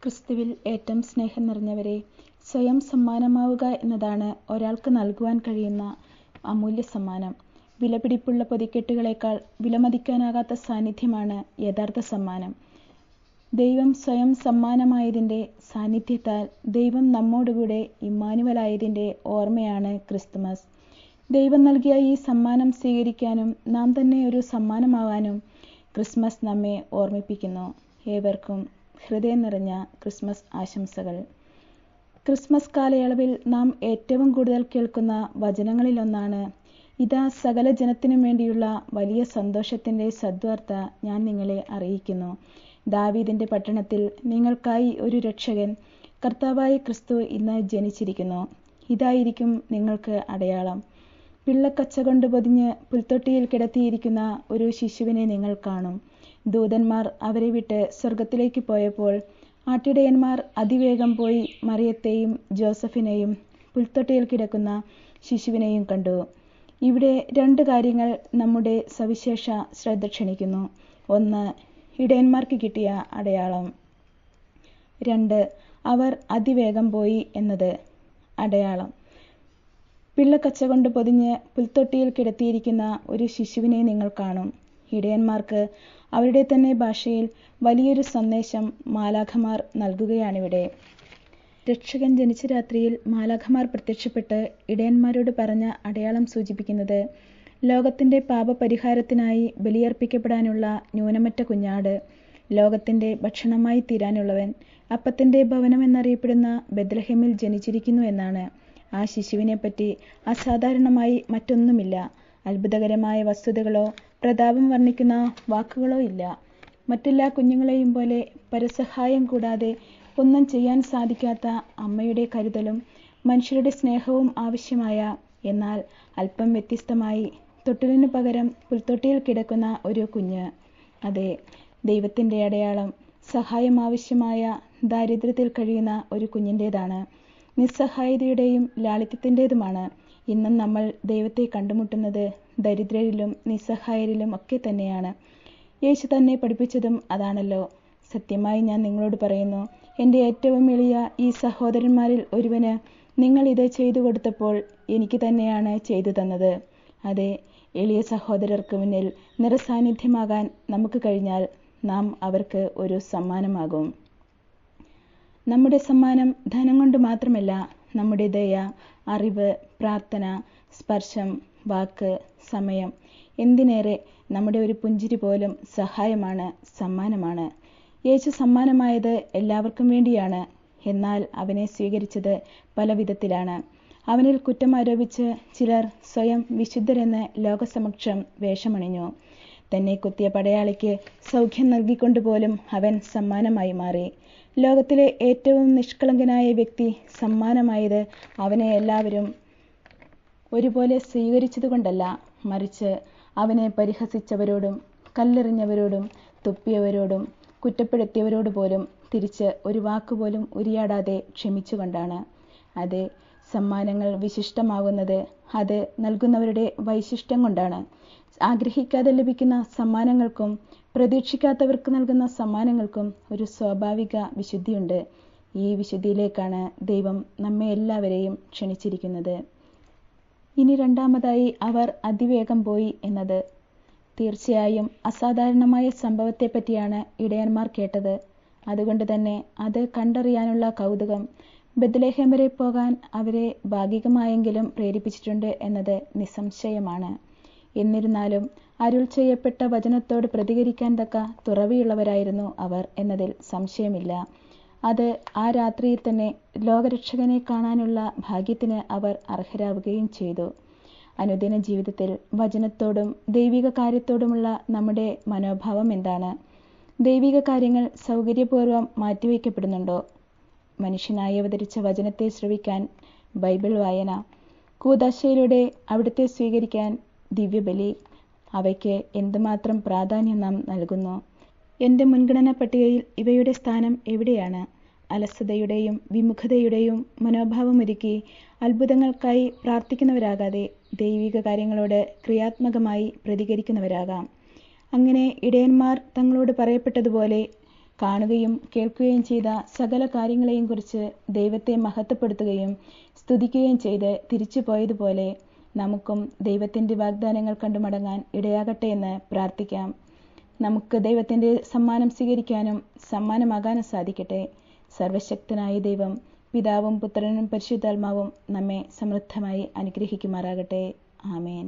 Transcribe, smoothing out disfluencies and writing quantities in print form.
ക്രിസ്തുവിൽ ഏറ്റവും സ്നേഹം നിറഞ്ഞവരെ, സ്വയം സമ്മാനമാവുക എന്നതാണ് ഒരാൾക്ക് നൽകുവാൻ കഴിയുന്ന അമൂല്യ സമ്മാനം. വിലപിടിപ്പുള്ള പൊതിക്കെട്ടുകളേക്കാൾ വിലമതിക്കാനാകാത്ത സാന്നിധ്യമാണ് യഥാർത്ഥ സമ്മാനം. ദൈവം സ്വയം സമ്മാനമായതിൻ്റെ സാന്നിധ്യത്താൽ ദൈവം നമ്മോടുകൂടെ ഇമ്മാനുവലായതിൻ്റെ ഓർമ്മയാണ് ക്രിസ്തുമസ്. ദൈവം നൽകിയ ഈ സമ്മാനം സ്വീകരിക്കാനും നാം തന്നെ ഒരു സമ്മാനമാവാനും ക്രിസ്മസ് നമ്മെ ഓർമ്മിപ്പിക്കുന്നു. ഏവർക്കും ഹൃദയം നിറഞ്ഞ ക്രിസ്മസ് ആശംസകൾ. ക്രിസ്മസ് കാലയളവിൽ നാം ഏറ്റവും കൂടുതൽ കേൾക്കുന്ന വചനങ്ങളിലൊന്നാണ്, ഇതാ സകല ജനത്തിനും വേണ്ടിയുള്ള വലിയ സന്തോഷത്തിൻ്റെ സദ്വാർത്ത ഞാൻ നിങ്ങളെ അറിയിക്കുന്നു. ദാവീദിൻ്റെ പട്ടണത്തിൽ നിങ്ങൾക്കായി ഒരു രക്ഷകൻ, കർത്താവായ ക്രിസ്തു ഇന്ന് ജനിച്ചിരിക്കുന്നു. ഇതായിരിക്കും നിങ്ങൾക്ക് അടയാളം. പിള്ളക്കച്ച കൊണ്ട് പൊതിഞ്ഞ് പുൽത്തൊട്ടിയിൽ കിടത്തിയിരിക്കുന്ന ഒരു ശിശുവിനെ നിങ്ങൾ കാണും. ദൂതന്മാർ അവരെ വിട്ട് സ്വർഗത്തിലേക്ക് പോയപ്പോൾ ആട്ടിടയന്മാർ അതിവേഗം പോയി മറിയത്തെയും ജോസഫിനെയും പുൽത്തൊട്ടിയിൽ കിടക്കുന്ന ശിശുവിനെയും കണ്ടു. ഇവിടെ രണ്ട് കാര്യങ്ങൾ നമ്മുടെ സവിശേഷ ശ്രദ്ധ ക്ഷണിക്കുന്നു. ഒന്ന്, ഇടയന്മാർക്ക് കിട്ടിയ അടയാളം. രണ്ട്, അവർ അതിവേഗം പോയി എന്നത്. അടയാളം: പിള്ളക്കച്ച കൊണ്ട് പൊതിഞ്ഞ് പുൽത്തൊട്ടിയിൽ കിടത്തിയിരിക്കുന്ന ഒരു ശിശുവിനെ നിങ്ങൾ കാണും. ഇടയന്മാർക്ക് അവരുടെ തന്നെ ഭാഷയിൽ വലിയൊരു സന്ദേശം മാലാഖമാർ നൽകുകയാണിവിടെ. രക്ഷകൻ ജനിച്ച രാത്രിയിൽ മാലാഖമാർ പ്രത്യക്ഷപ്പെട്ട് ഇടയന്മാരോട് പറഞ്ഞ അടയാളം സൂചിപ്പിക്കുന്നത് ലോകത്തിൻ്റെ പാപപരിഹാരത്തിനായി ബലിയർപ്പിക്കപ്പെടാനുള്ള ന്യൂനമറ്റ കുഞ്ഞാട്, ലോകത്തിൻ്റെ ഭക്ഷണമായി തീരാനുള്ളവൻ, അപ്പത്തിൻ്റെ ഭവനം എന്നറിയപ്പെടുന്ന ബെത്ലഹേമിൽ ജനിച്ചിരിക്കുന്നു എന്നാണ്. ആ ശിശുവിനെപ്പറ്റി അസാധാരണമായി മറ്റൊന്നുമില്ല. അത്ഭുതകരമായ വസ്തുതകളോ പ്രതാപം വർണ്ണിക്കുന്ന വാക്കുകളോ ഇല്ല. മറ്റെല്ലാ കുഞ്ഞുങ്ങളെയും പോലെ പരസഹായം കൂടാതെ ഒന്നും ചെയ്യാൻ സാധിക്കാത്ത അമ്മയുടെ കരുതലും മനുഷ്യരുടെ സ്നേഹവും ആവശ്യമായ, എന്നാൽ അല്പം വ്യത്യസ്തമായി തൊട്ടിലിനു പകരം പുൽത്തൊട്ടിയിൽ കിടക്കുന്ന ഒരു കുഞ്ഞ്. അതെ, ദൈവത്തിൻ്റെ അടയാളം സഹായം ആവശ്യമായ ദാരിദ്ര്യത്തിൽ കഴിയുന്ന ഒരു കുഞ്ഞിൻ്റേതാണ്. നിസ്സഹായതയുടെയും ലാളിത്യത്തിൻ്റേതുമാണ്. ഇന്നും നമ്മൾ ദൈവത്തെ കണ്ടുമുട്ടുന്നത് ദരിദ്രരിലും നിസ്സഹായരിലും ഒക്കെ തന്നെയാണ്. യേശു തന്നെ പഠിപ്പിച്ചതും അതാണല്ലോ. സത്യമായി ഞാൻ നിങ്ങളോട് പറയുന്നു, എൻ്റെ ഏറ്റവും എളിയ ഈ സഹോദരന്മാരിൽ ഒരുവന് നിങ്ങൾ ഇത് ചെയ്തു കൊടുത്തപ്പോൾ എനിക്ക് തന്നെയാണ് ചെയ്തു തന്നത്. അതെ, എളിയ സഹോദരർക്ക് മുന്നിൽ നിറസാന്നിധ്യമാകാൻ നമുക്ക് കഴിഞ്ഞാൽ നാം അവർക്ക് ഒരു സമ്മാനമാകും. നമ്മുടെ സമ്മാനം ധനം കൊണ്ട് മാത്രമല്ല, നമ്മുടെ ദയ, അറിവ്, പ്രാർത്ഥന, സ്പർശം, വാക്ക്, സമയം, എന്തിനേറെ നമ്മുടെ ഒരു പുഞ്ചിരി പോലും സഹായമാണ്, സമ്മാനമാണ്. യേശു സമ്മാനമായത് എല്ലാവർക്കും വേണ്ടിയാണ്. എന്നാൽ അവനെ സ്വീകരിച്ചത് പല വിധത്തിലാണ്. അവനിൽ കുറ്റം ആരോപിച്ച് ചിലർ സ്വയം വിശുദ്ധരെന്ന് ലോകസമക്ഷം വേഷമണിഞ്ഞു. തന്നെ കുത്തിയ പടയാളിക്ക് സൗഖ്യം നൽകിക്കൊണ്ടുപോലും അവൻ സമ്മാനമായി മാറി. ലോകത്തിലെ ഏറ്റവും നിഷ്കളങ്കനായ വ്യക്തി സമ്മാനമായത് അവനെ എല്ലാവരും ഒരുപോലെ സ്വീകരിച്ചതുകൊണ്ടല്ല, മറിച്ച് അവനെ പരിഹസിച്ചവരോടും കല്ലെറിഞ്ഞവരോടും തുപ്പിയവരോടും കുറ്റപ്പെടുത്തിയവരോട് പോലും തിരിച്ച് ഒരു വാക്കുപോലും ഉരിയാടാതെ ക്ഷമിച്ചുകൊണ്ടാണ്. അതെ, സമ്മാനങ്ങൾ വിശിഷ്ടമാകുന്നത് അത് നൽകുന്നവരുടെ വൈശിഷ്ട്യം കൊണ്ടാണ്. ആഗ്രഹിക്കാതെ ലഭിക്കുന്ന സമ്മാനങ്ങൾക്കും പ്രതീക്ഷിക്കാത്തവർക്ക് നൽകുന്ന സമ്മാനങ്ങൾക്കും ഒരു സ്വാഭാവിക വിശുദ്ധിയുണ്ട്. ഈ വിശുദ്ധിയിലേക്കാണ് ദൈവം നമ്മെ എല്ലാവരെയും ക്ഷണിച്ചിരിക്കുന്നത്. ഇനി രണ്ടാമതായി, അവർ അതിവേഗം പോയി എന്നത്. തീർച്ചയായും അസാധാരണമായ സംഭവത്തെപ്പറ്റിയാണ് ഇടയന്മാർ കേട്ടത്. അതുകൊണ്ട് തന്നെ അത് കണ്ടറിയാനുള്ള കൗതുകം ബെത്ലഹേം വരെ പോകാൻ അവരെ ഭാഗികമായെങ്കിലും പ്രേരിപ്പിച്ചിട്ടുണ്ട് എന്നത് നിസ്സംശയമാണ്. എന്നിരുന്നാലും അരുൾ ചെയ്യപ്പെട്ട വചനത്തോട് പ്രതികരിക്കാൻ തക്ക തുറവിയുള്ളവരായിരുന്നു അവർ എന്നതിൽ സംശയമില്ല. അത് ആ രാത്രിയിൽ തന്നെ ലോകരക്ഷകനെ കാണാനുള്ള ഭാഗ്യത്തിന് അവർ അർഹരാവുകയും ചെയ്തു. അനുദിന ജീവിതത്തിൽ വചനത്തോടും ദൈവിക കാര്യത്തോടുമുള്ള നമ്മുടെ മനോഭാവം എന്താണ്? ദൈവിക കാര്യങ്ങൾ സൗകര്യപൂർവ്വം മാറ്റിവെക്കപ്പെടുന്നുണ്ടോ? മനുഷ്യനായി അവതരിച്ച വചനത്തെ ശ്രവിക്കാൻ ബൈബിൾ വായന, കൂദാശയിലൂടെ അവിടുത്തെ സ്വീകരിക്കാൻ ദിവ്യബലി, അവയ്ക്ക് എന്തുമാത്രം പ്രാധാന്യം നാം നൽകുന്നു? എൻ്റെ മുൻഗണനാ പട്ടികയിൽ ഇവയുടെ സ്ഥാനം എവിടെയാണ്? അലസതയുടെയും വിമുഖതയുടെയും മനോഭാവമൊരുക്കി അത്ഭുതങ്ങൾക്കായി പ്രാർത്ഥിക്കുന്നവരാകാതെ ദൈവിക കാര്യങ്ങളോട് ക്രിയാത്മകമായി പ്രതികരിക്കുന്നവരാകാം. അങ്ങനെ ഇടയന്മാർ തങ്ങളോട് പറയപ്പെട്ടതുപോലെ കാണുകയും കേൾക്കുകയും ചെയ്ത സകല കാര്യങ്ങളെയും കുറിച്ച് ദൈവത്തെ മഹത്വപ്പെടുത്തുകയും സ്തുതിക്കുകയും ചെയ്ത് തിരിച്ചു പോയതുപോലെ നമുക്കും ദൈവത്തിൻ്റെ വാഗ്ദാനങ്ങൾ കണ്ടു മടങ്ങാൻ ഇടയാകട്ടെ എന്ന് പ്രാർത്ഥിക്കാം. നമുക്ക് ദൈവത്തിൻ്റെ സമ്മാനം സ്വീകരിക്കാനും സമ്മാനമാകാനും സാധിക്കട്ടെ. സർവശക്തനായ ദൈവം പിതാവും പുത്രനും പരിശുദ്ധാത്മാവും നമ്മെ സമൃദ്ധമായി അനുഗ്രഹിക്കുമാറാകട്ടെ. ആമേൻ.